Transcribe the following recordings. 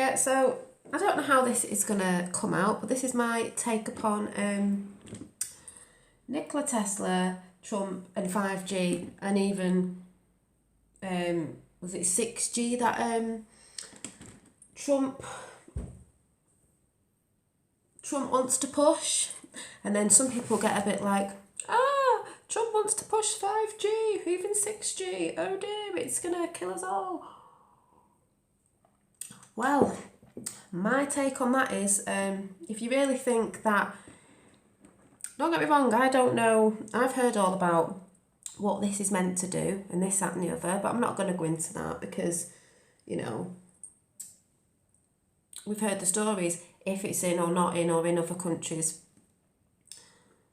Yeah, so I don't know how this is going to come out, but this is my take upon Nikola Tesla, Trump and 5G, and even, was it 6G that Trump wants to push? And then some people get a bit like, Trump wants to push 5G, even 6G, oh dear, it's going to kill us all. Well, my take on that is, if you really think that, don't get me wrong, I don't know, I've heard all about what this is meant to do, and this, that and the other, but I'm not going to go into that because, you know, we've heard the stories, if it's in or not in or in other countries.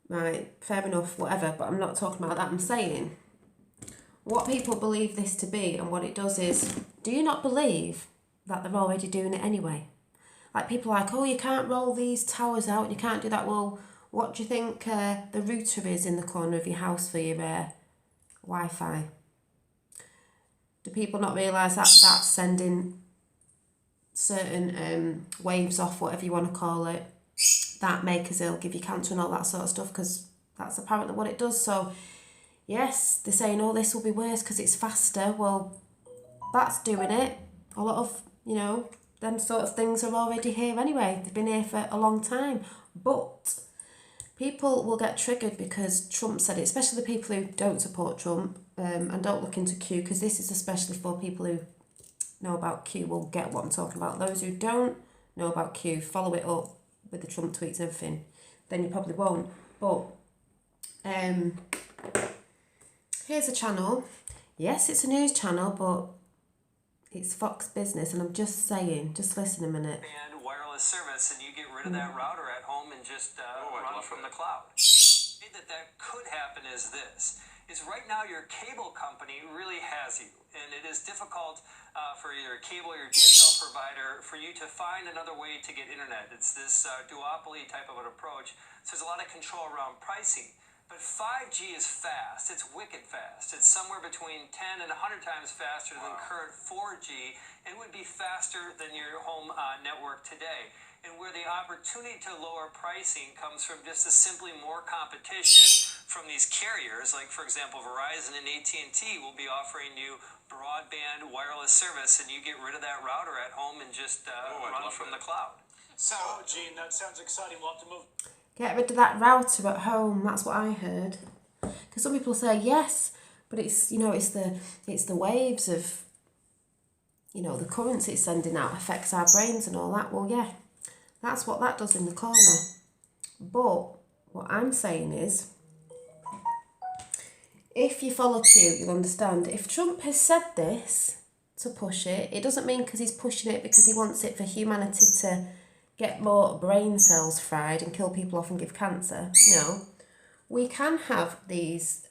Right, fair enough, whatever, but I'm not talking about that. I'm saying what people believe this to be, and what it does is, do you not believe that they're already doing it anyway? Like, people are like, oh, you can't roll these towers out, you can't do that. Well, what do you think the router is in the corner of your house for your Wi-Fi? Do people not realise that that's sending certain waves off, whatever you want to call it, that make us ill, give you cancer and all that sort of stuff, because that's apparently what it does. So yes, they're saying, oh, this will be worse because it's faster. Well, that's doing it. A lot of, you know, them sort of things are already here anyway. They've been here for a long time. But people will get triggered because Trump said it, especially the people who don't support Trump and don't look into Q, because this is especially for people who know about Q will get what I'm talking about. Those who don't know about Q, follow it up with the Trump tweets and everything, then you probably won't. But here's a channel. Yes, it's a news channel, but it's Fox Business, and I'm just saying, just listen a minute. And wireless service, and you get rid of that router at home and just run from the cloud. That could happen is this. Is right now your cable company really has you, and it is difficult for your cable or your DSL provider for you to find another way to get internet. It's this duopoly type of an approach, so there's a lot of control around pricing. But 5G is fast. It's wicked fast. It's somewhere between 10 and 100 times faster than current 4G, and would be faster than your home network today. And where the opportunity to lower pricing comes from just simply more competition from these carriers, like for example Verizon and AT&T will be offering you broadband wireless service, and you get rid of that router at home and just run from the cloud. So, Gene, that sounds exciting. We'll have to move. Get rid of that router at home. That's what I heard. Because some people say yes, but it's, you know, it's the waves of, you know, the currents it's sending out affects our brains and all that. Well, yeah, that's what that does in the corner. But what I'm saying is, if you follow Q, you'll understand. If Trump has said this to push it, it doesn't mean because he's pushing it because he wants it for humanity to get more brain cells fried and kill people off and give cancer. No. We can have these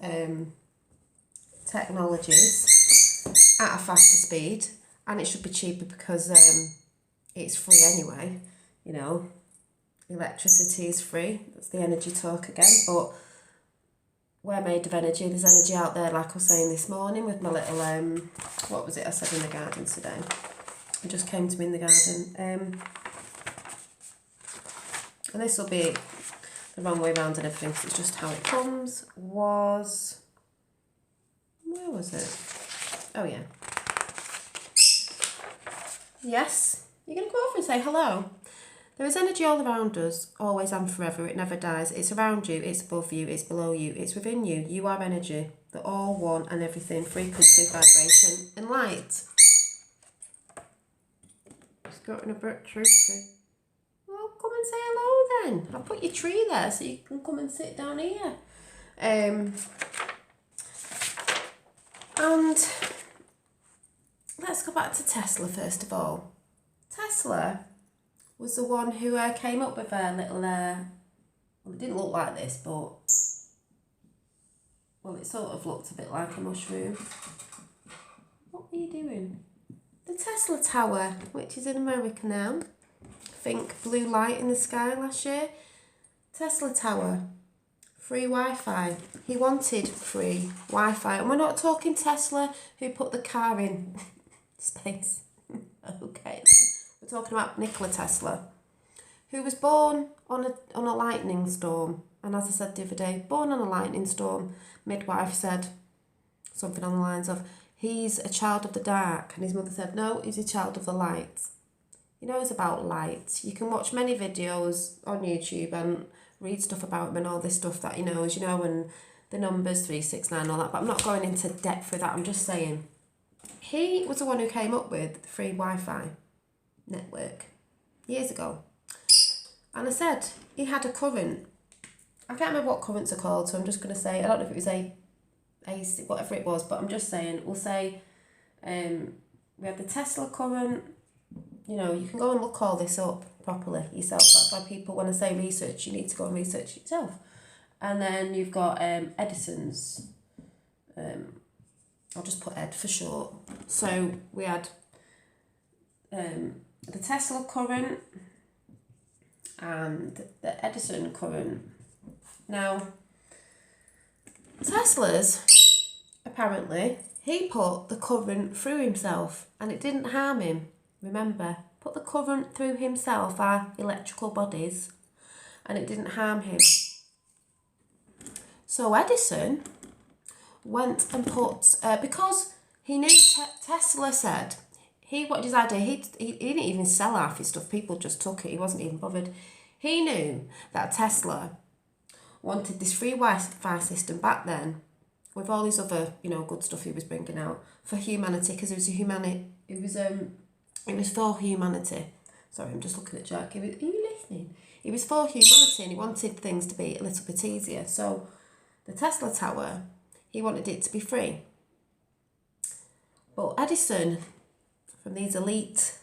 technologies at a faster speed, and it should be cheaper because it's free anyway. You know, electricity is free. That's the energy talk again. But we're made of energy. There's energy out there, like I was saying this morning with my little, what was it I said in the garden today? It just came to me in the garden. And this will be the wrong way around and everything, because it's just how it comes. Where was it? Oh, yeah. Yes, you're going to go over and say hello. There is energy all around us, always and forever. It never dies. It's around you, it's above you, it's below you, it's within you. You are energy. They're all one and everything. Frequency, vibration, and light. Just got in a brick tree. Well, come and say hello then. I'll put your tree there so you can come and sit down here. And let's go back to Tesla first of all. Tesla was the one who came up with a little, well, it didn't look like this, but, well, it sort of looked a bit like a mushroom. What were you doing? The Tesla Tower, which is in America now. Think blue light in the sky last year. Tesla Tower, free Wi-Fi. He wanted free Wi-Fi. And we're not talking Tesla who put the car in space. Okay then. We're talking about Nikola Tesla, who was born on a lightning storm. And as I said the other day, born on a lightning storm, midwife said something on the lines of, he's a child of the dark. And his mother said, no, he's a child of the light. He knows about light. You can watch many videos on YouTube and read stuff about him and all this stuff that he knows, and the numbers 369 and all that. But I'm not going into depth with that. I'm just saying, he was the one who came up with the free Wi-Fi network years ago. And I said he had a current. I can't remember what currents are called, so I'm just going to say, I don't know if it was AC, whatever it was, but I'm just saying, we'll say we have the Tesla current. You can go and look all this up properly yourself. That's why people, when I say research, you need to go and research it yourself. And then you've got Edison's, I'll just put Ed for short. So we had the Tesla current and the Edison current. Now, Tesla's, apparently, he put the current through himself and it didn't harm him. Remember, put the current through himself, our electrical bodies, and it didn't harm him. So Edison went and put, because he knew Tesla said, he wanted his idea, he didn't even sell half his stuff, people just took it, he wasn't even bothered. He knew that Tesla wanted this free Wi-Fi system back then, with all these other, good stuff he was bringing out, for humanity, because it was for humanity. Sorry, I'm just looking at Jack. Are you listening? It was for humanity and he wanted things to be a little bit easier. So the Tesla tower, he wanted it to be free. But Edison, from these elite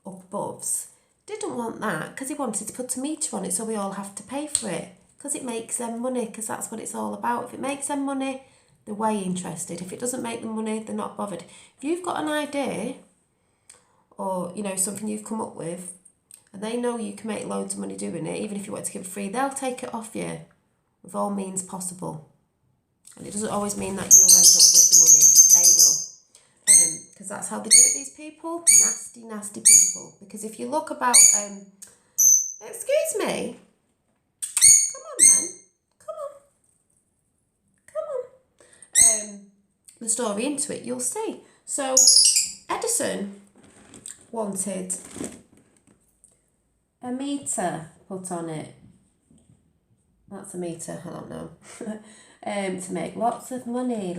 up aboves, didn't want that because he wanted to put a meter on it so we all have to pay for it. Because it makes them money, because that's what it's all about. If it makes them money, they're way interested. If it doesn't make them money, they're not bothered. If you've got an idea, or something you've come up with, and they know you can make loads of money doing it, even if you want to give it free, they'll take it off you with all means possible. And it doesn't always mean that you'll end up with the money. They will, because that's how they do it. These people, nasty people. Because if you look about, excuse me, come on then, come on. The story into it, you'll see. So Edison wanted a meter put on it. That's a meter, I don't know. To make lots of money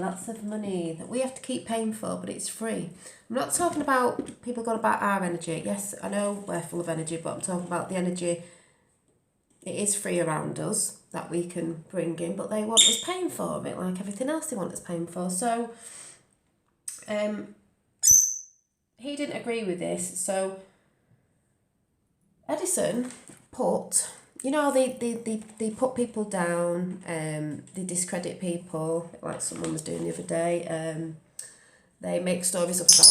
that we have to keep paying for, but it's free. I'm not talking about people going about our energy. Yes, I know we're full of energy, but I'm talking about the energy. It is free around us that we can bring in, but they want us paying for it, like everything else they want us paying for. So, he didn't agree with this, so Edison put, they put people down, they discredit people, like someone was doing the other day, they make stories up about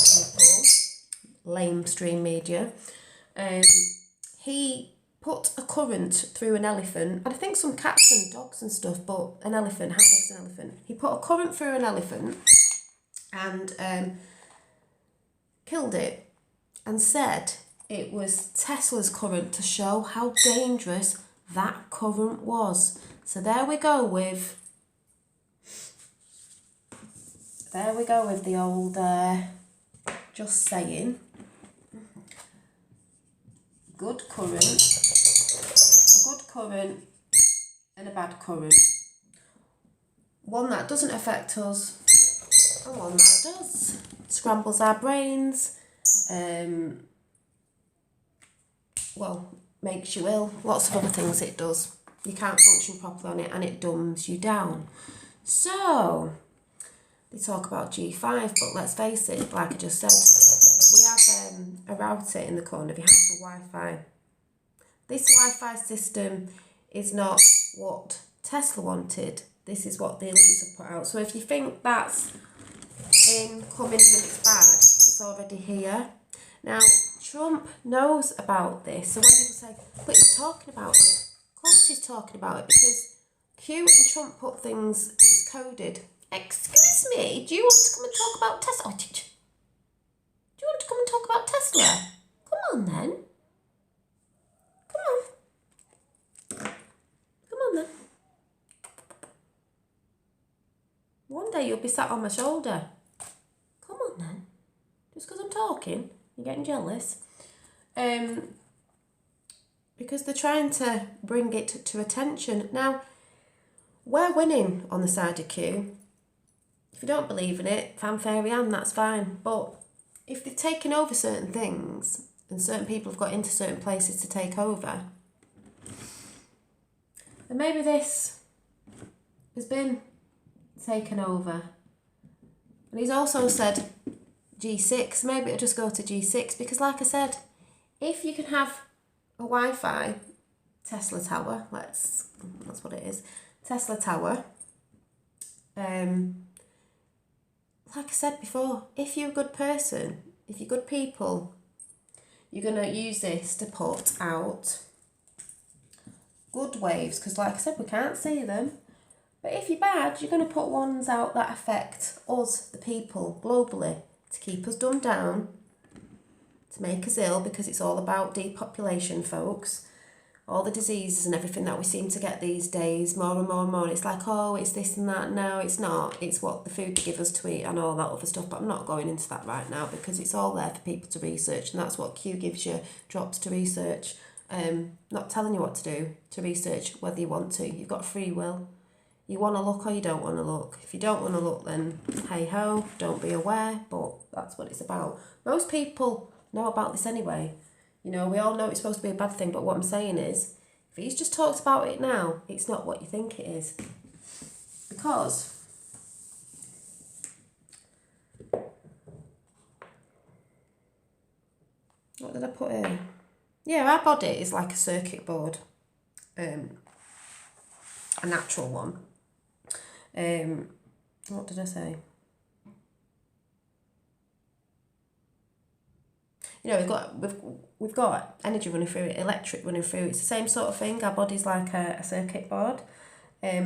people, lamestream media. He put a current through an elephant, and I think some cats and dogs and stuff, but an elephant, how big is an elephant? He put a current through an elephant and killed it, and said it was Tesla's current to show how dangerous that current was. So there we go with the old just saying, good current, a good current and a bad current. One that doesn't affect us and one that does. Scrambles our brains, makes you ill, lots of other things it does. You can't function properly on it and it dumbs you down. So, they talk about G5, but let's face it, like I just said, we have a router in the corner of your house with Wi-Fi. This Wi-Fi system is not what Tesla wanted. This is what the elites have put out. So if you think that's incoming and it's bad, it's already here. Now, Trump knows about this. So when people say, but he's talking about it. Of course he's talking about it, because Q and Trump put things, it's coded. Excuse me, do you want to come and talk about Tesla? Do you want to come and talk about Tesla? Come on then. eventually you'll be sat on my shoulder. Come on then. Just because I'm talking, you're getting jealous. Because they're trying to bring it to attention. Now, we're winning on the side of Q. If you don't believe in it, fanfare and that's fine. But if they've taken over certain things and certain people have got into certain places to take over, then maybe this has been taken over. And he's also said G6, maybe it'll just go to G6 because like I said, if you can have a Wi-Fi Tesla tower, that's what it is, Tesla tower, like I said before, if you're a good person, if you're good people, you're going to use this to put out good waves, because like I said, we can't see them. But if you're bad, you're going to put ones out that affect us, the people, globally, to keep us dumbed down, to make us ill, because it's all about depopulation, folks. All the diseases and everything that we seem to get these days, more and more and more. It's like, oh, it's this and that. No, it's not. It's what the food they give us to eat and all that other stuff. But I'm not going into that right now because it's all there for people to research. And that's what Q gives you, drops to research. Not telling you what to do, to research whether you want to. You've got free will. You want to look or you don't want to look. If you don't want to look, then hey-ho, don't be aware. But that's what it's about. Most people know about this anyway. You know, we all know it's supposed to be a bad thing, but what I'm saying is, if he's just talked about it now, it's not what you think it is. Because what did I put in? Yeah, our body is like a circuit board. A natural one. What did I say? You know, we've got energy running through it, electric running through. It's the same sort of thing. Our body's like a circuit board.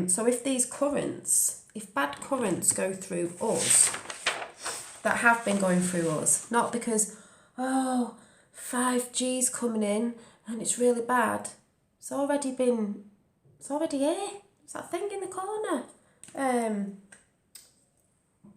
So if these currents, if bad currents go through us, that have been going through us, not because, oh, 5G's coming in and it's really bad. It's already here. It's that thing in the corner.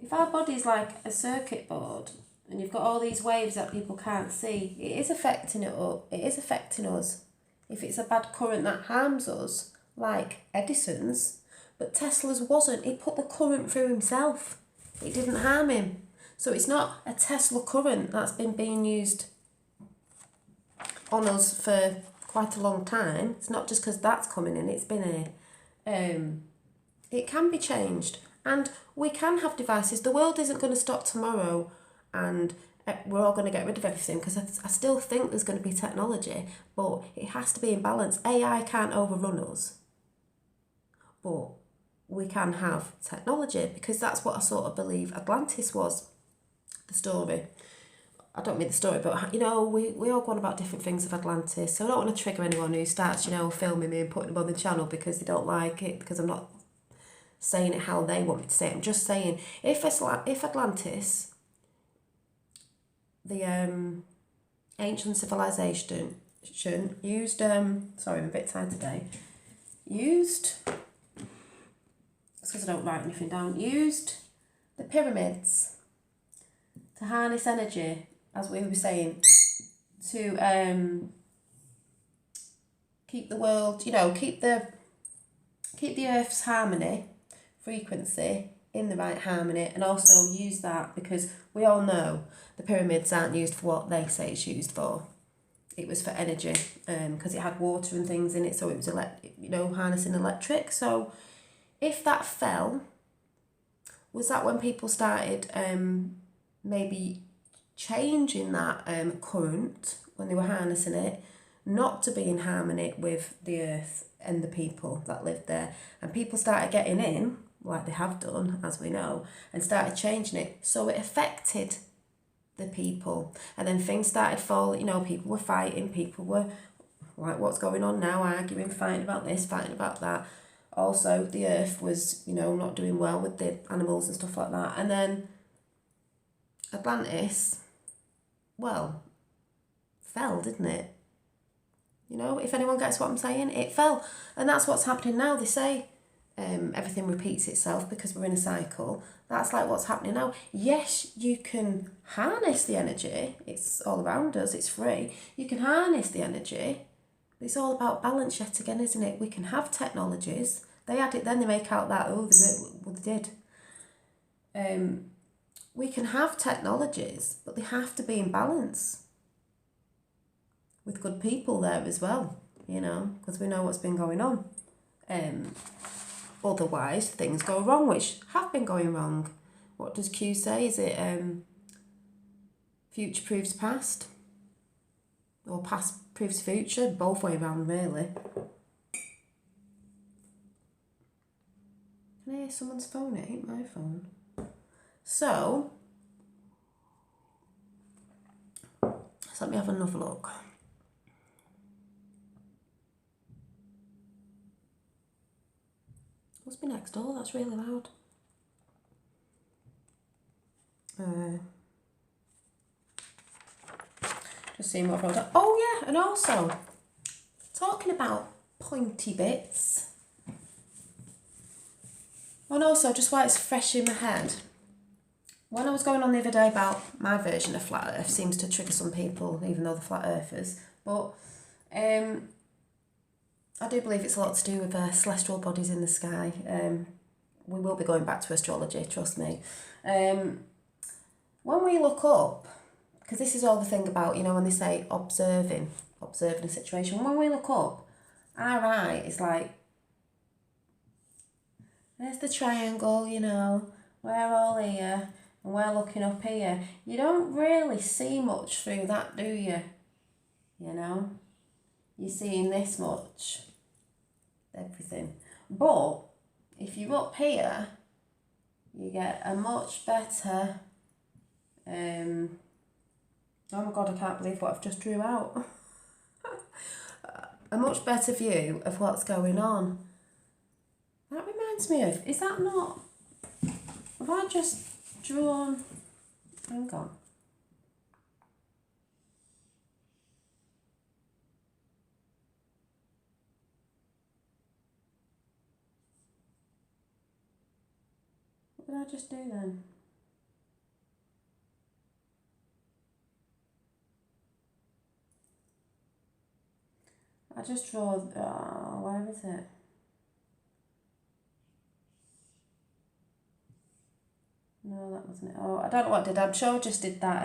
If our body's like a circuit board, and you've got all these waves that people can't see, it is affecting us. If it's a bad current that harms us, like Edison's, but Tesla's wasn't. He put the current through himself. It didn't harm him. So it's not a Tesla current that's been being used on us for quite a long time. It's not just because that's coming in, it's been here. It can be changed. And we can have devices. The world isn't going to stop tomorrow and we're all going to get rid of everything, because I still think there's going to be technology, but it has to be in balance. AI can't overrun us, but we can have technology, because that's what I sort of believe Atlantis was, the story. I don't mean the story, but, you know, we all go on about different things of Atlantis, so I don't want to trigger anyone who starts, you know, filming me and putting them on the channel because they don't like it, because I'm not saying it how they want me to say it. I'm just saying, if Atlantis, the ancient civilization used, sorry, I'm a bit tired today, used, it's because I don't write anything down, used the pyramids to harness energy, as we were saying, to keep the world, you know, keep the Earth's harmony, frequency in the right harmony, and also use that, because we all know the pyramids aren't used for what they say it's used for. It was for energy, because it had water and things in it, so it was harnessing electric. So if that fell, was that when people started maybe changing that current when they were harnessing it, not to be in harmony with the earth and the people that lived there, and people started getting in, like they have done, as we know, and started changing it, so it affected the people, and then things started falling, you know, people were fighting, people were like what's going on now, arguing, fighting about this, fighting about that. Also the earth was, you know, not doing well with the animals and stuff like that, and then Atlantis, well, fell, didn't it? You know, if anyone gets what I'm saying, it fell. And that's what's happening now. They say everything repeats itself because we're in a cycle. That's like what's happening now. Yes, you can harness the energy. It's all around us. It's free. You can harness the energy. But it's all about balance yet again, isn't it? We can have technologies. They add it, then they make out that, they did. We can have technologies, but they have to be in balance with good people there as well, because we know what's been going on. Otherwise, things go wrong, which have been going wrong. What does Q say? Is it future proves past? Or past proves future? Both way around, really. Can I hear someone's phone? It ain't my phone. So let me have another look. Must be next door, that's really loud. Just seeing what I've got. Oh yeah, and also, talking about pointy bits. And also, just while it's fresh in my head, when I was going on the other day about my version of flat earth, seems to trigger some people, even though they're flat earthers, but I do believe it's a lot to do with celestial bodies in the sky. We will be going back to astrology, trust me. When we look up, because this is all the thing about, when they say observing a situation, when we look up, our eye is like, there's the triangle, we're all here, and we're looking up here. You don't really see much through that, do you? You're seeing this much, everything. But if you're up here, you get a much better, oh my God, I can't believe what I've just drew out. A much better view of what's going on. That reminds me of, is that not, have I just drawn, hang on. What did I just do then? I just draw, where is it? No, that wasn't it. Oh, I don't know what I did. I'm sure I just did that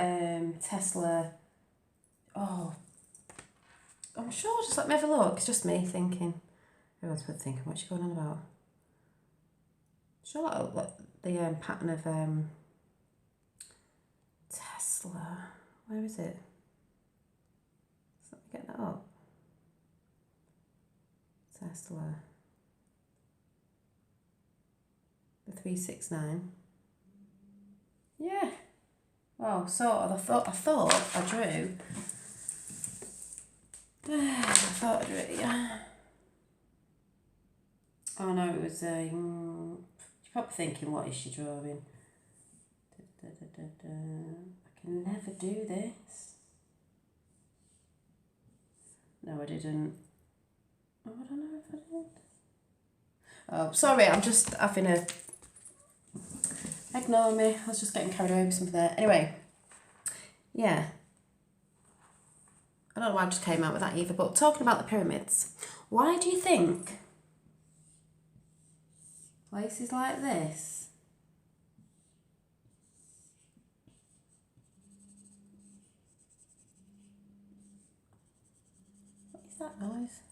Tesla. Oh, I'm sure. Just let me have a look. It's just me thinking. Everyone's been thinking, what's she going on about? Sure, the pattern of Tesla. Where is it? So let me get that up. Tesla. The 369. Yeah. Oh, sort of. I thought I drew. I thought I drew, yeah. Oh no, it was you're probably thinking, what is she drawing? I can never do this. No, I didn't. Oh, I don't know if I did. Oh, sorry, I'm just having a... Ignore me, I was just getting carried away with something there. Anyway, yeah. I don't know why I just came out with that either, but talking about the pyramids, why do you think places like this what is that noise?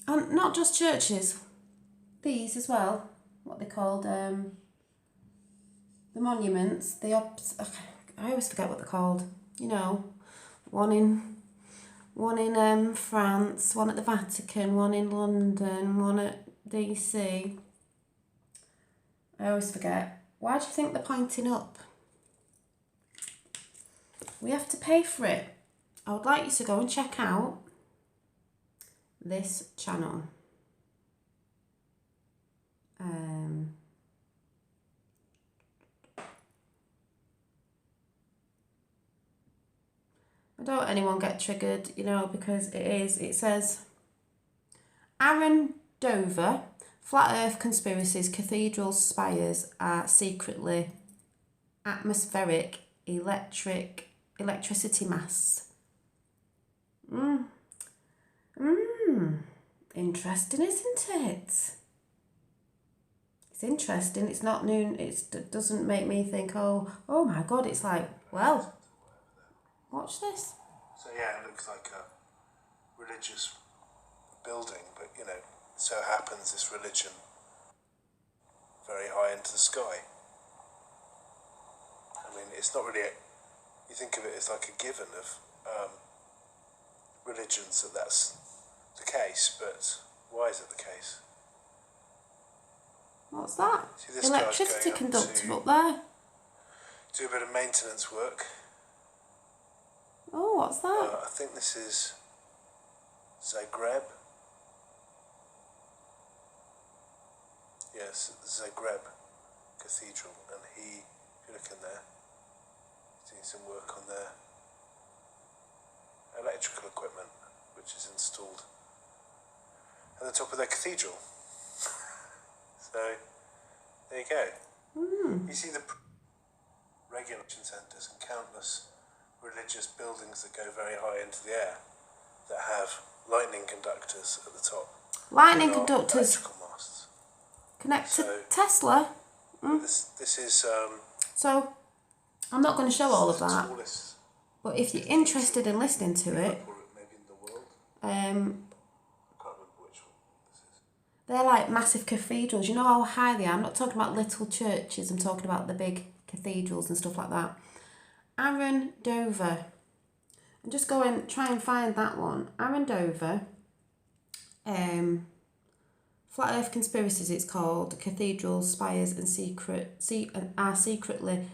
Not just churches, these as well, what they called, the monuments, I always forget what they're called, one in France, one at the Vatican, one in London, one at DC. I always forget. Why do you think they're pointing up? We have to pay for it. I would like you to go and check out this channel. My don't want anyone get triggered, you know, because it says, Aaron Dover, flat earth conspiracies, cathedrals, spires are secretly atmospheric electricity masts. Interesting, isn't it? It's interesting. It's not new. It doesn't make me think, oh my God. It's like, well, watch this. So yeah, it looks like a religious building, but you know, so happens this religion very high into the sky. I mean, it's not really, you think of it as like a given of religions that that's the case, but why is it the case? What's that? See, this Electricity guy's going conductor up up there. do a bit of maintenance work. Oh, what's that? I think this is Zagreb. Yes, Zagreb Cathedral, and if you look in there, doing some work on their electrical equipment, which is installed at the top of their cathedral. So, there you go. You see the regulation centres and countless religious buildings that go very high into the air that have lightning conductors at the top. Lightning They are conductors electrical masts. connect to So- Tesla. This is So, I'm not going to show all of the that. tallest But if you're interested in listening to it, maybe in the world. um, I can't remember which one this is. they're like massive cathedrals. You know how high they are? I'm not talking about little churches. I'm talking about the big cathedrals and stuff like that. Aaron Dover. I'm just going try and find that one. Aaron Dover. Flat Earth conspiracies. It's called cathedrals, spires, and are secretly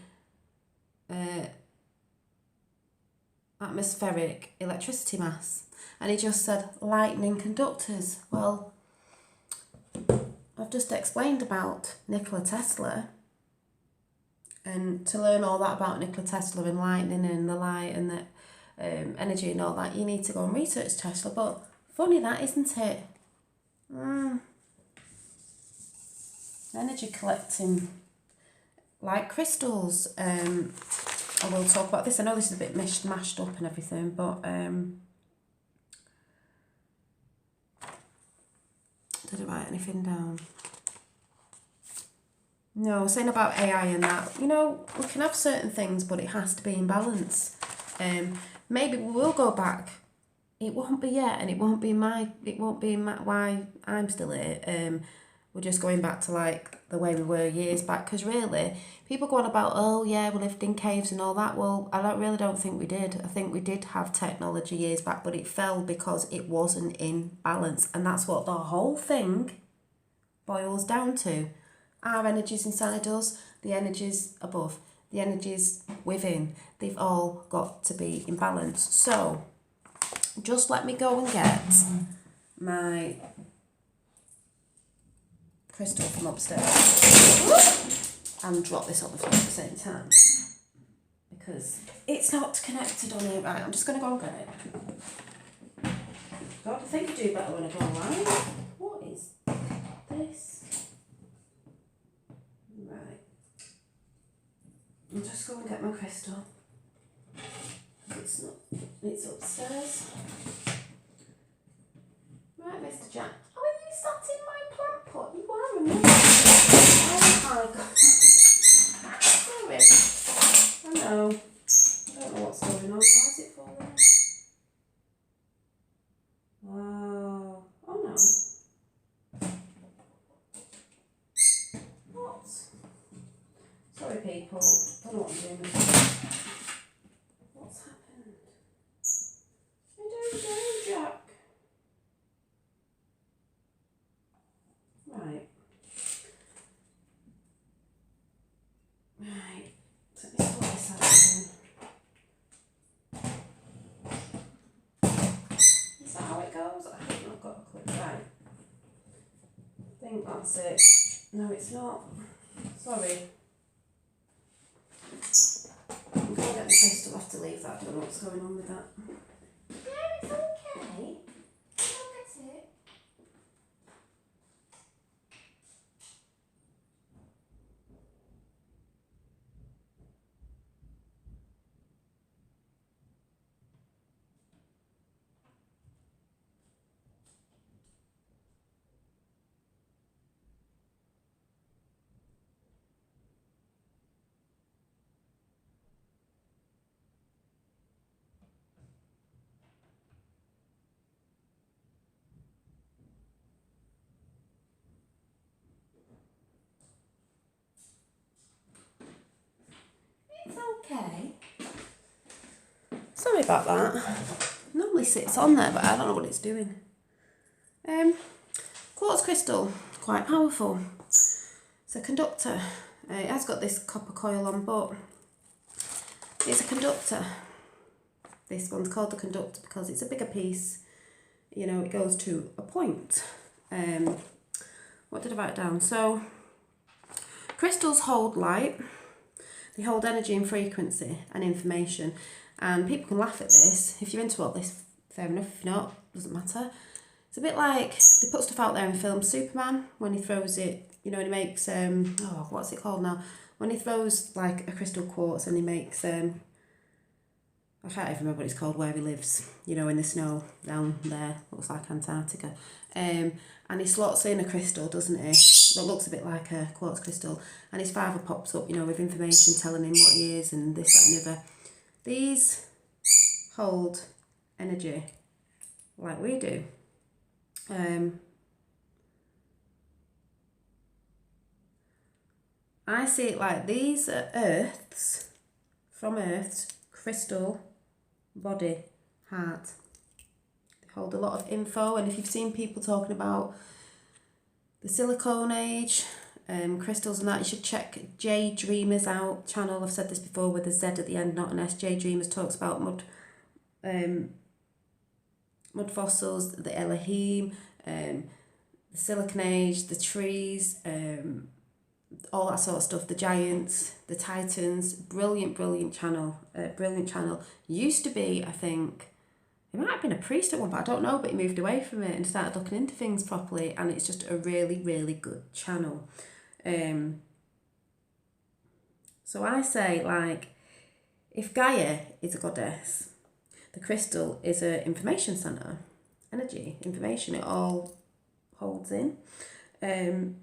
atmospheric electricity mass. And he just said lightning conductors. Well, I've just explained about Nikola Tesla. And to learn all that about Nikola Tesla and lightning and the light and the energy and all that, you need to go and research Tesla. But funny that, isn't it? Energy collecting, like crystals. I will talk about this. I know this is a bit mashed up and everything, but did I write anything down? No, saying about AI and that, you know, we can have certain things, but it has to be in balance. Maybe we will go back. It won't be yet, and it won't be why I'm still here. We're just going back to like the way we were years back, because really, people go on about, oh yeah, we lived in caves and all that. Well, I don't think we did. I think we did have technology years back, but it fell because it wasn't in balance, and that's what the whole thing boils down to. Our energies inside us, the energies above, the energies within, they've all got to be in balance. So, just let me go and get my crystal from upstairs and drop this on the floor at the same time, because it's not connected on here. Right, I'm just going to go and get it. God, I think I do better when I go live. What is this? Right. I'll just go and get my crystal. It's upstairs. Right, Mr. Jack. Oh, are you sat in my plant pot? You are, remember? Oh my God. Sorry. I know. I don't know what's going on. Why is it falling? Wow. Oh no. What? Sorry, people. Don't know what I'm doing with this. What's happened? I don't know, Jack. Right. Right. Let me sort this out again. Is that how it goes? I think I've got a clip. Right. I think that's it. No, it's not. Sorry. I'm going to get the crystal. I'll have to leave is that? I don't know what's going on with that. Yeah, it's okay. Look at it. It's okay. Sorry about that. Normally sits on there, but I don't know what it's doing. Quartz crystal, quite powerful. It's a conductor. It has got this copper coil on, but it's a conductor. This one's called the conductor because it's a bigger piece. You know, it goes to a point. What did I write down? So, crystals hold light. They hold energy and frequency and information. And people can laugh at this. If you're into all this, fair enough. If you're not, doesn't matter. It's a bit like they put stuff out there in films. Superman, when he throws it, you know, and he makes, what's it called now? When he throws like a crystal quartz and he makes, I can't even remember what it's called, where he lives, you know, in the snow down there, looks like Antarctica. And he slots in a crystal, doesn't he? That looks a bit like a quartz crystal. And his father pops up, you know, with information telling him what he is and this, that and the other. These hold energy like we do. I see it like these are Earth's, from Earth's crystal body heart. They hold a lot of info, and if you've seen people talking about the silicone age, crystals and that, you should check J Dreamers out channel. I've said this before with a Z at the end, not an S. J Dreamers talks about mud fossils, the Elohim, the silicon age, the trees, all that sort of stuff, the giants, the titans. Brilliant channel. Used to be, I think, he might have been a priest at one, but I don't know, but he moved away from it and started looking into things properly, and it's just a really good channel. So I say, like, if Gaia is a goddess, the crystal is an information centre, energy, information, it all holds in. And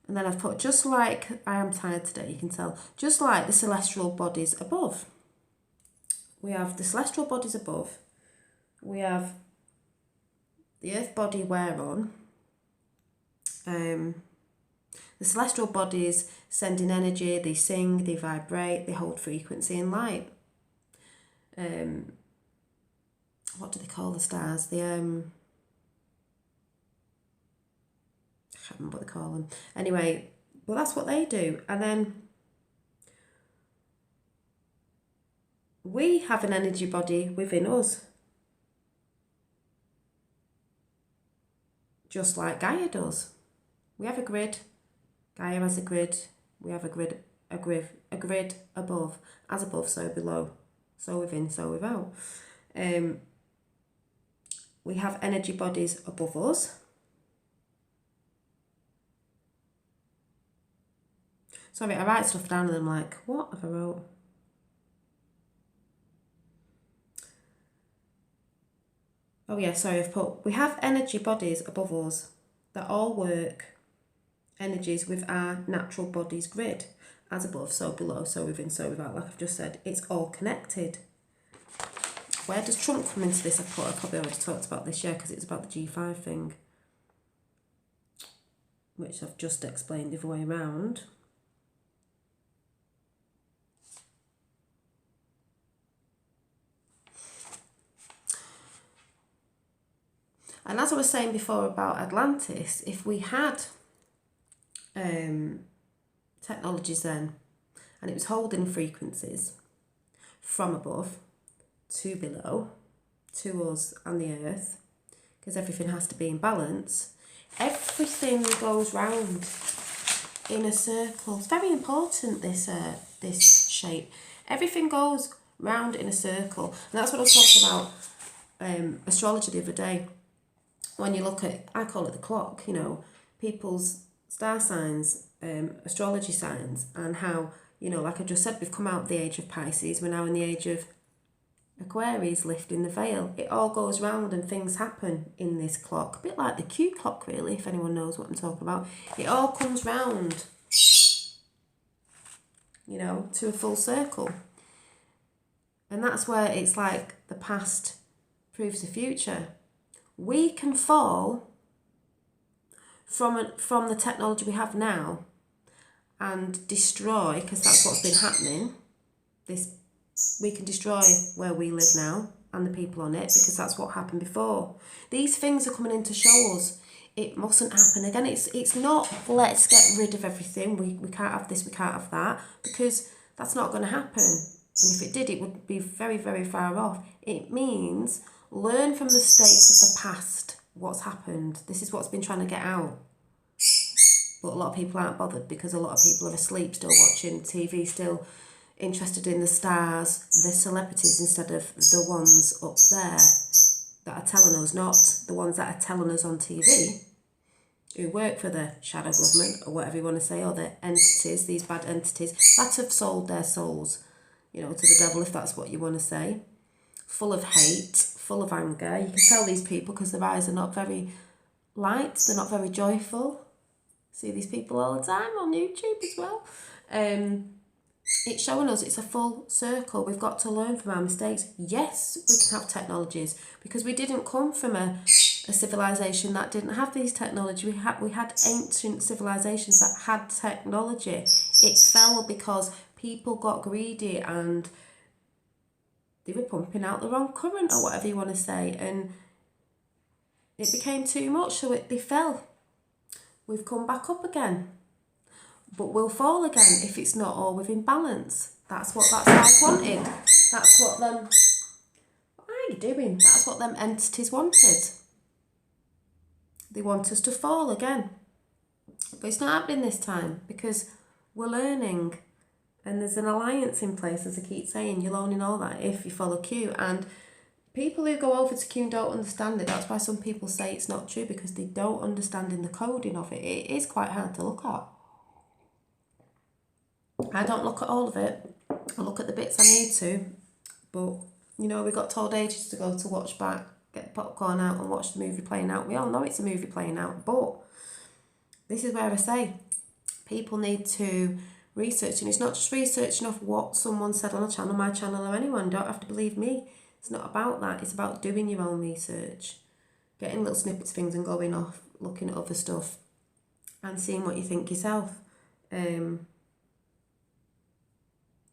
then I've put, just like, I am tired today, you can tell, just like the celestial bodies above. We have the celestial bodies above, we have the earth body we're on, the celestial bodies send in energy, they sing, they vibrate, they hold frequency and light. What do they call the stars? The I can't remember what they call them. Anyway, well, that's what they do. And then we have an energy body within us, just like Gaia does. We have a grid. Gaia has a grid. We have a grid above. As above, so below. So within, so without. We have energy bodies above us. Sorry, I write stuff down and I'm like, what have I wrote? Oh yeah, sorry, I've put, we have energy bodies above us that all work energies with our natural body's grid. As above, so below, so within, so without. Like I've just said, it's all connected. Where does Trump come into this? I probably already talked about this, yeah, because it's about the G5 thing, which I've just explained the other way around. And as I was saying before about Atlantis, if we had technologies then, and it was holding frequencies from above to below, to us and the earth, because everything has to be in balance, everything goes round. in a circle. It's very important, this shape. Everything goes round in a circle. And that's what I was talking about astrology the other day. When you look at, I call it the clock, you know, people's star signs, astrology signs, and how, you know, like I just said, we've come out of the age of Pisces, we're now in the age of Aquarius, lifting the veil. It all goes round and things happen in this clock. A bit like the Q clock, really, if anyone knows what I'm talking about. It all comes round, you know, to a full circle. And that's where it's like the past proves the future. We can fall from the technology we have now and destroy, because that's what's been happening. We can destroy where we live now and the people on it, because that's what happened before. These things are coming in to show us it mustn't happen again. It's not, let's get rid of everything. We can't have this, we can't have that, because that's not going to happen. And if it did, it would be very, very far off. It means learn from the states of the past, what's happened. This is what's been trying to get out. But a lot of people aren't bothered, because a lot of people are asleep, still watching TV, still interested in the stars, the celebrities, instead of the ones up there that are telling us, not the ones that are telling us on TV, who work for the shadow government, or whatever you want to say, or the entities, these bad entities, that have sold their souls, you know, to the devil, if that's what you want to say. Full of hate, full of anger. You can tell these people because their eyes are not very light, they're not very joyful. See these people all the time on YouTube as well. It's showing us it's a full circle. We've got to learn from our mistakes. Yes, we can have technologies, because we didn't come from a civilization that didn't have these technology. We had ancient civilizations that had technology. It fell because people got greedy and they were pumping out the wrong current, or whatever you want to say, and it became too much, so they fell. We've come back up again, but we'll fall again if it's not all within balance. That's what that side wanted. That's what them... What are you doing? That's what them entities wanted. They want us to fall again. But it's not happening this time, because we're learning. And there's an alliance in place, as I keep saying. You'll only know that if you follow Q. And people who go over to Q and don't understand it, that's why some people say it's not true, because they don't understand in the coding of it. It is quite hard to look at. I don't look at all of it. I look at the bits I need to. But, you know, we got told ages ago to watch back, get the popcorn out and watch the movie playing out. We all know it's a movie playing out. But this is where I say people need to research. And it's not just researching off what someone said on a channel, my channel, or anyone. You don't have to believe me. It's not about that. It's about doing your own research. Getting little snippets of things and going off, looking at other stuff and seeing what you think yourself.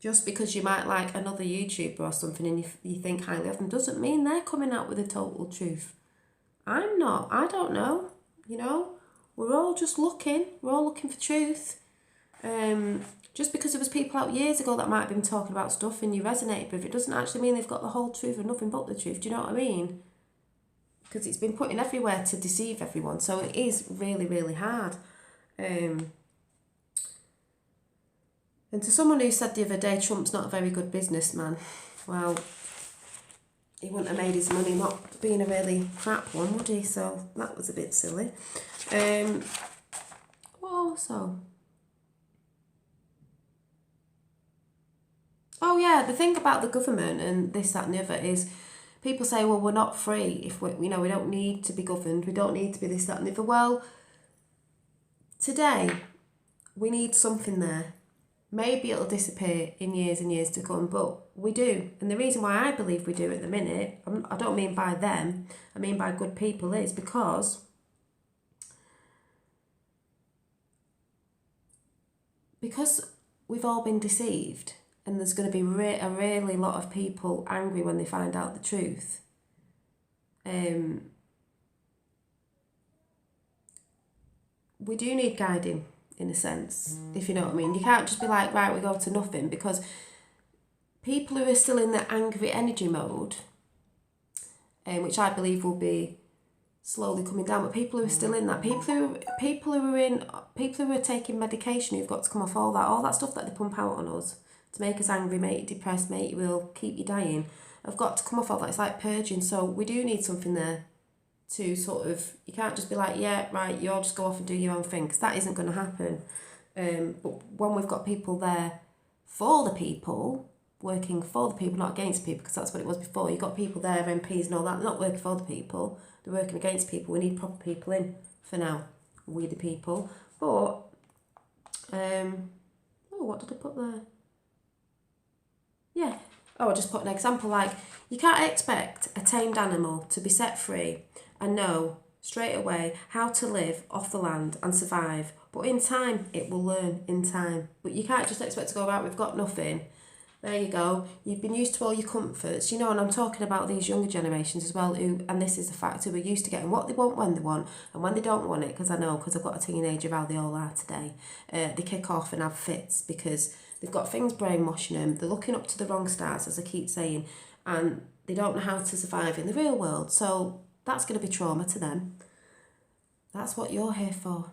Just because you might like another YouTuber or something and you think highly of them doesn't mean they're coming out with the total truth. I'm not. I don't know. You know, we're all just looking. We're all looking for truth. Just because there was people out years ago that might have been talking about stuff and you resonate with it doesn't actually mean they've got the whole truth and nothing but the truth. Do you know what I mean? Because it's been put in everywhere to deceive everyone. So it is really, really hard. And to someone who said the other day, Trump's not a very good businessman, well, he wouldn't have made his money not being a really crap one, would he? So that was a bit silly. What also? Oh yeah, the thing about the government and this, that and the other is people say, well, we're not free if we don't need to be governed, we don't need to be this, that and the other. Well, today we need something there. Maybe it'll disappear in years and years to come, but we do. And the reason why I believe we do at the minute, I don't mean by them, I mean by good people, is because we've all been deceived. And there's going to be a really lot of people angry when they find out the truth. We do need guiding, in a sense, if you know what I mean. You can't just be like, right, we go to nothing, because people who are still in the angry energy mode, which I believe will be slowly coming down, but people who are still in that, people who are taking medication, who've got to come off all that stuff that they pump out on us to make us angry, make you depressed, make you ill, keep you dying, have got to come off all that. It's like purging. So we do need something there to sort of, you can't just be like, yeah, right, you all just go off and do your own thing, because that isn't going to happen. But when we've got people there for the people, working for the people, not against people, because that's what it was before. You've got people there, MPs and all that, they're not working for the people, they're working against people. We need proper people in for now, we the people. But, what did I put there? Yeah. I just put an example, like, you can't expect a tamed animal to be set free and know straight away how to live off the land and survive. But in time, it will learn in time. But you can't just expect to go, right, we've got nothing. There you go. You've been used to all your comforts, you know, and I'm talking about these younger generations as well, who, and this is the fact, who are used to getting what they want when they want, and when they don't want it, because I know, because I've got a teenager, how they all are today, they kick off and have fits because they've got things brainwashing them, they're looking up to the wrong stars, as I keep saying, and they don't know how to survive in the real world. So that's going to be trauma to them. That's what you're here for.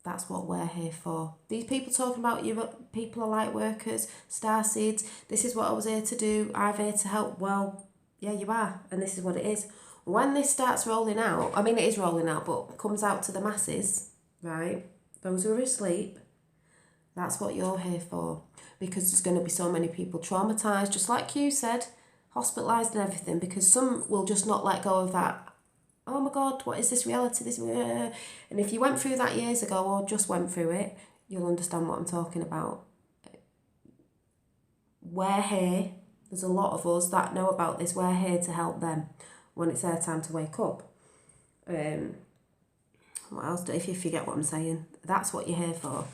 That's what we're here for. These people talking about you, people are light workers, starseeds, this is what I was here to do, I'm here to help. Well, yeah, you are, and this is what it is. When this starts rolling out, I mean, it is rolling out, but comes out to the masses, right? Those who are asleep, that's what you're here for. Because there's going to be so many people traumatised, just like you said, hospitalised and everything, because some will just not let go of that. Oh my God, what is this reality? And if you went through that years ago or just went through it, you'll understand what I'm talking about. We're here. There's a lot of us that know about this. We're here to help them when it's their time to wake up. What else? If you forget what I'm saying, that's what you're here for.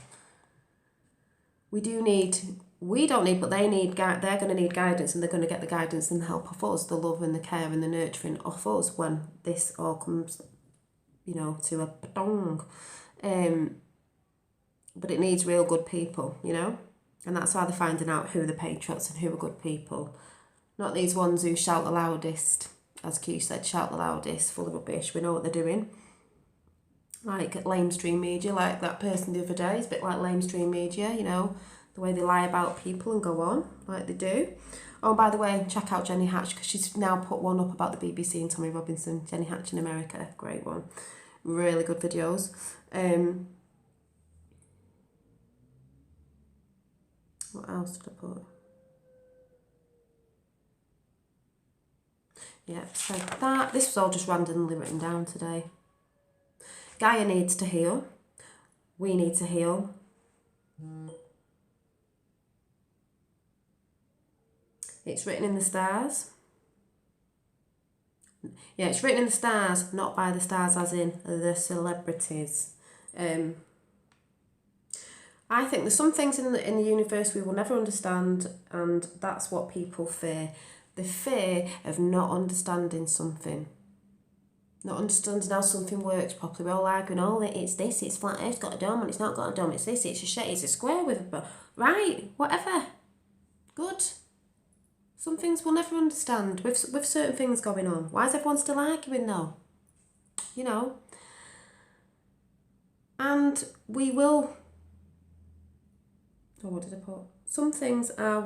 We don't need, but they need. They're going to need guidance, and they're going to get the guidance and the help of us, the love and the care and the nurturing of us when this all comes, to a dong. But it needs real good people, and that's why they're finding out who are the patriots and who are good people, not these ones who shout the loudest, as Q said, shout the loudest, full of rubbish. We know what they're doing. Like lamestream media, like that person the other day, it's a bit like lamestream media, the way they lie about people and go on, like they do. Oh, by the way, check out Jenny Hatch, because she's now put one up about the BBC and Tommy Robinson. Jenny Hatch in America, great one. Really good videos. What else did I put? Yeah, so this was all just randomly written down today. Gaia needs to heal. We need to heal. It's written in the stars. Yeah, it's written in the stars, not by the stars as in the celebrities. I think there's some things in the universe we will never understand, and that's what people fear. The fear of not understanding something. Not understanding how something works properly. We're all arguing, it's this, it's flat earth, it's got a dome, and it's not got a dome, it's this, it's a shape, it's a square with a... Right, whatever. Good. Some things we'll never understand with certain things going on. Why is everyone still arguing though? And we will... Oh, what did I put? Some things are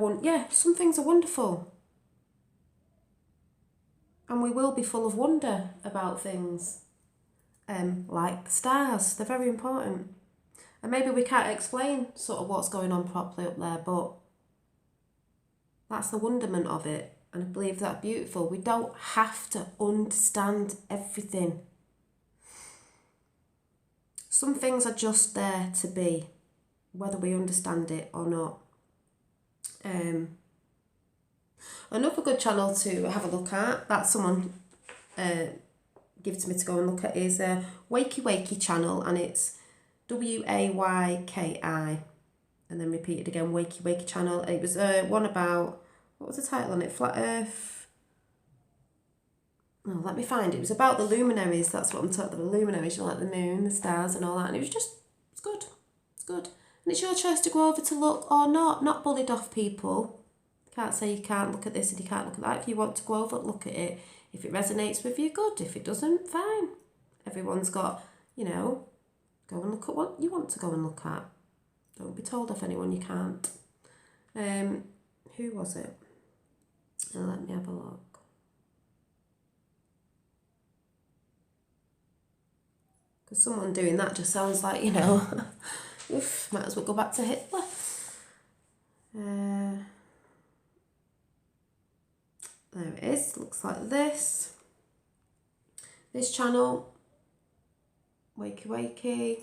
some things are wonderful. And we will be full of wonder about things. Like the stars, they're very important. And maybe we can't explain sort of what's going on properly up there, but that's the wonderment of it. And I believe that's beautiful. We don't have to understand everything. Some things are just there to be, whether we understand it or not. Another good channel to have a look at, that someone gives me to go and look at, is Wakey Wakey channel, and it's WAYKI, and then repeat it again, Wakey Wakey channel. It was one about, what was the title on it? Flat Earth. Oh, let me find it. It was about the luminaries. That's what I'm talking about. The luminaries, like the moon, the stars, and all that. And it was just, it's good. It's good. And it's your choice to go over to look or not bullied off people. Can't say you can't look at this and you can't look at that. If you want to go over, look at it. If it resonates with you, good. If it doesn't, fine. Everyone's got, you know, go and look at what you want to go and look at. Don't be told off anyone you can't. Who was it? Let me have a look. Because someone doing that just sounds like, you know, oof, might as well go back to Hitler. There it is, looks like this. This channel, Wakey Wakey.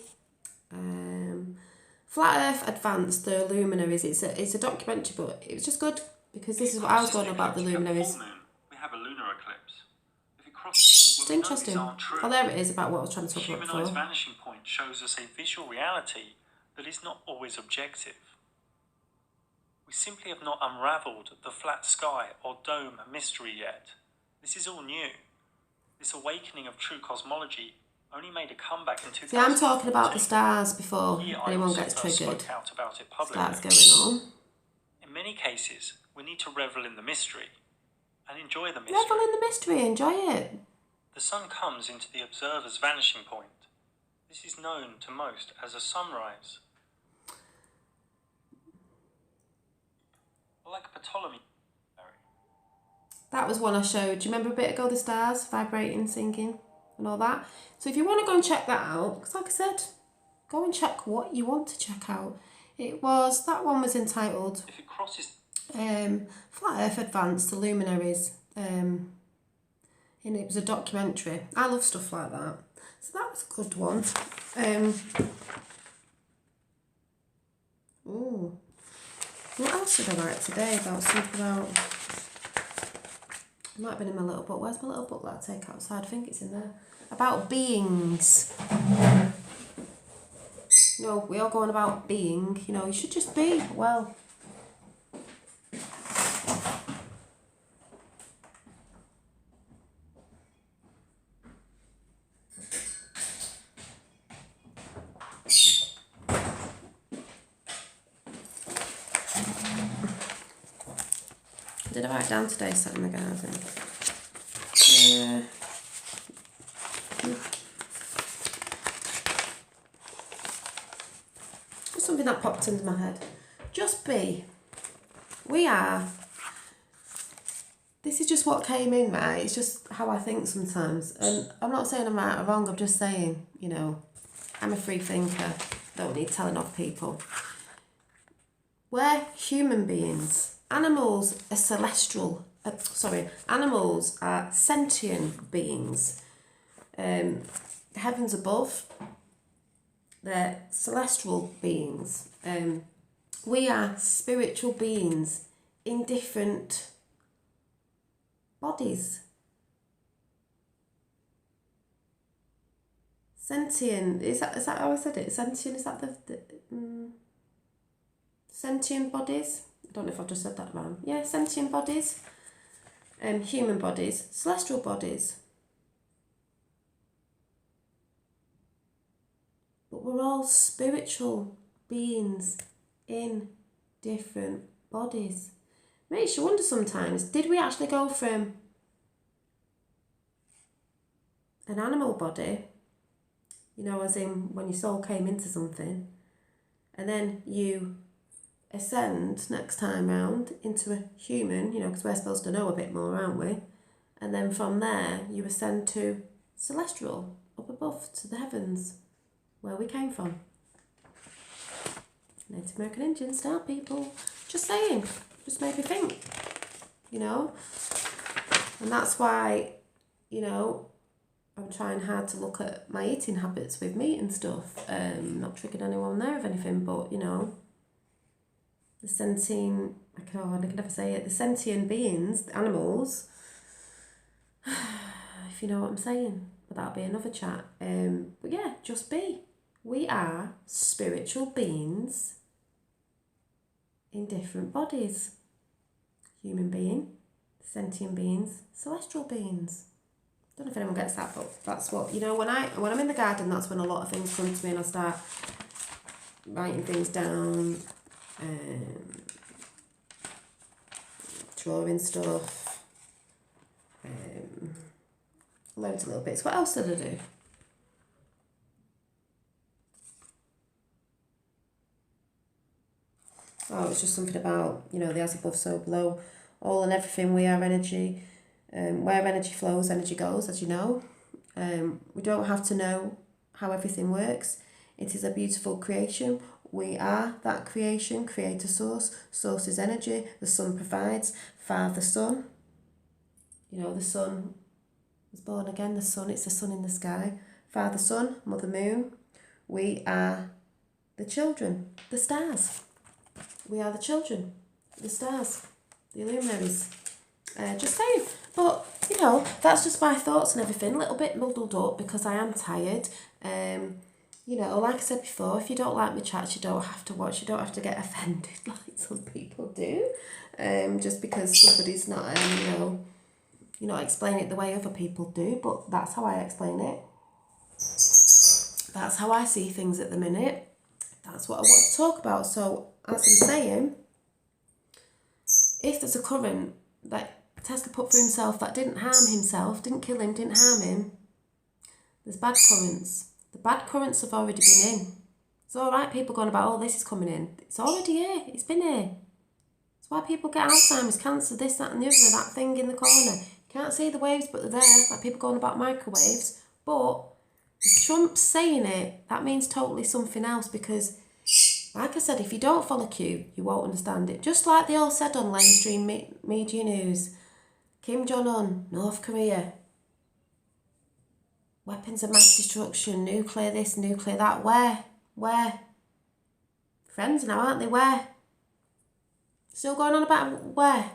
Flat Earth Advanced, the luminaries. It's a documentary, but it was just good because this is what I was going about the luminaries. We have a lunar eclipse. If it crosses, it's interesting. Oh, there it is about what I was trying to talk about before. Humanoid's vanishing point shows us a visual reality that is not always objective. We simply have not unravelled the flat sky or dome mystery yet. This is all new. This awakening of true cosmology only made a comeback in 2014. See, I'm talking about the stars before anyone gets triggered. Starts going on. In many cases, we need to revel in the mystery and enjoy the mystery. Revel in the mystery, enjoy it. The sun comes into the observer's vanishing point. This is known to most as a sunrise. Like Ptolemy. That was one I showed. Do you remember a bit ago, the stars vibrating, singing and all that? So if you want to go and check that out, because like I said, go and check what you want to check out. That one was entitled If it crosses Flat Earth Advanced, the Luminaries. And it was a documentary. I love stuff like that. So that was a good one. Ooh. What else did I write today about something about... It might have been in my little book. Where's my little book that I take outside? I think it's in there. About beings. You know, we all go on about being. You know, you should just be. Well... Did I write down today, sat in the garden? Yeah. Just something that popped into my head. Just be. We are. This is just what came in, right? It's just how I think sometimes. And I'm not saying I'm right or wrong, I'm just saying, you know, I'm a free thinker. Don't need telling off people. We're human beings. Animals are celestial. Animals are sentient beings. The heavens above, they're celestial beings. We are spiritual beings in different bodies. Sentient, is that how I said it? Sentient, is that sentient bodies? I don't know if I've just said that wrong. Yeah, sentient bodies, human bodies, celestial bodies. But we're all spiritual beings in different bodies. Makes you wonder sometimes, did we actually go from an animal body, you know, as in when your soul came into something, and then you ascend next time round into a human, you know, because we're supposed to know a bit more, aren't we? And then from there, you ascend to celestial, up above, to the heavens, where we came from. Native American Indian star people. Just saying. Just made me think, you know? And that's why, you know, I'm trying hard to look at my eating habits with meat and stuff. Not triggering anyone there of anything, but, you know, the sentient, I can never say it, the sentient beings, the animals, if you know what I'm saying, but that'll be another chat. But yeah, just be. We are spiritual beings in different bodies. Human being, sentient beings, celestial beings. Don't know if anyone gets that, but that's what, you know, when I'm in the garden, that's when a lot of things come to me and I start writing things down, drawing stuff, loads of little bits. What else did I do? Oh, it's just something about, you know, the as above, so below. All and everything, we are energy. Where energy flows, energy goes, as you know. We don't have to know how everything works. It is a beautiful creation. We are that creation, creator source. Source is energy. The sun provides. Father, sun. You know, the sun was born again. The sun, it's the sun in the sky. Father, sun, mother, moon. We are the children, the stars. We are the children, the stars, the luminaries. Just saying. But, you know, that's just my thoughts and everything. A little bit muddled up because I am tired. You know, like I said before, if you don't like my chats, you don't have to watch. You don't have to get offended like some people do. Just because somebody's not, you know, you're not explaining it the way other people do. But that's how I explain it. That's how I see things at the minute. That's what I want to talk about. So, as I'm saying, if there's a current that Tesla put through himself that didn't harm himself, didn't kill him, didn't harm him, there's bad currents. The bad currents have already been in. It's alright people going about, oh, this is coming in. It's already here. It's been here. That's why people get Alzheimer's, cancer, this, that and the other, that thing in the corner. You can't see the waves, but they're there. Like people going about microwaves. But if Trump's saying it, that means totally something else because, like I said, if you don't follow Q, you won't understand it. Just like they all said on mainstream media news, Kim Jong-un, North Korea, weapons of mass destruction, nuclear this, nuclear that. Where? Friends now, aren't they? Where? Still going on about where?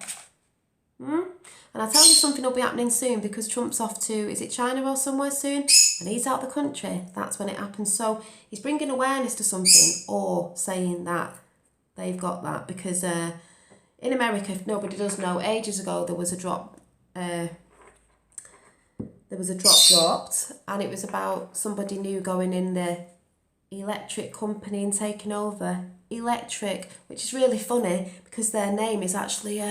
And I tell you something will be happening soon because Trump's off to, is it China or somewhere soon? When he's out of the country, that's when it happens. So he's bringing awareness to something or saying that they've got that because in America, if nobody does know, ages ago there was a drop. There was a drop dropped and it was about somebody new going in the electric company and taking over electric, which is really funny because their name is actually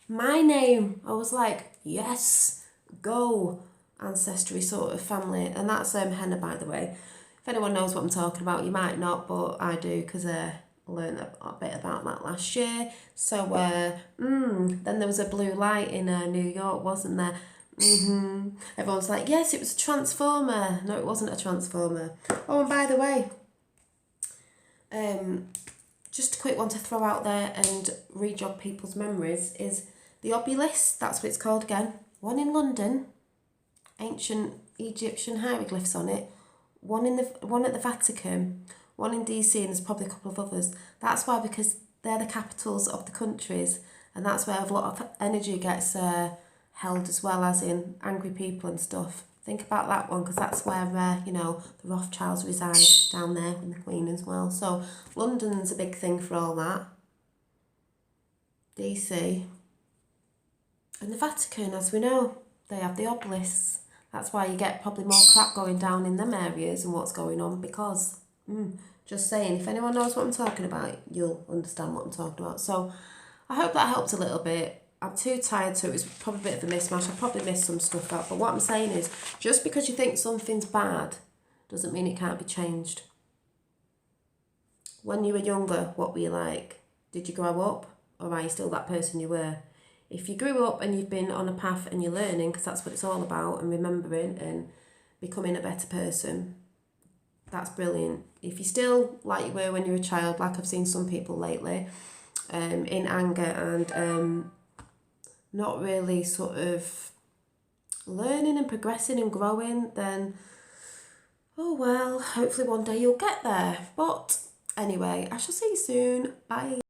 my name. I was like, yes, go, ancestry sort of family. And that's Henna, by the way. If anyone knows what I'm talking about, you might not, but I do because I learned a bit about that last year. So then there was a blue light in New York, wasn't there? Everyone's like, yes, it was a transformer. No, it wasn't a transformer. Oh, and by the way, just a quick one to throw out there and re-jog people's memories is the obelisk. That's what it's called again. One in London, ancient Egyptian hieroglyphs on it. One at the Vatican. One in DC, and there's probably a couple of others. That's why, because they're the capitals of the countries, and that's where a lot of energy gets held as well, as in angry people and stuff. Think about that one because that's where, you know, the Rothschilds reside down there and the Queen as well. So London's a big thing for all that. DC. And the Vatican, as we know, they have the obelisks. That's why you get probably more crap going down in them areas and what's going on because, just saying, if anyone knows what I'm talking about, you'll understand what I'm talking about. So I hope that helped a little bit. I'm too tired, so it was probably a bit of a mismatch. I probably missed some stuff out. But what I'm saying is, just because you think something's bad, doesn't mean it can't be changed. When you were younger, what were you like? Did you grow up? Or are you still that person you were? If you grew up and you've been on a path and you're learning, because that's what it's all about, and remembering and becoming a better person, that's brilliant. If you're still like you were when you were a child, like I've seen some people lately, in anger and not really sort of learning and progressing and growing, then, oh well, hopefully one day you'll get there. But anyway, I shall see you soon. Bye.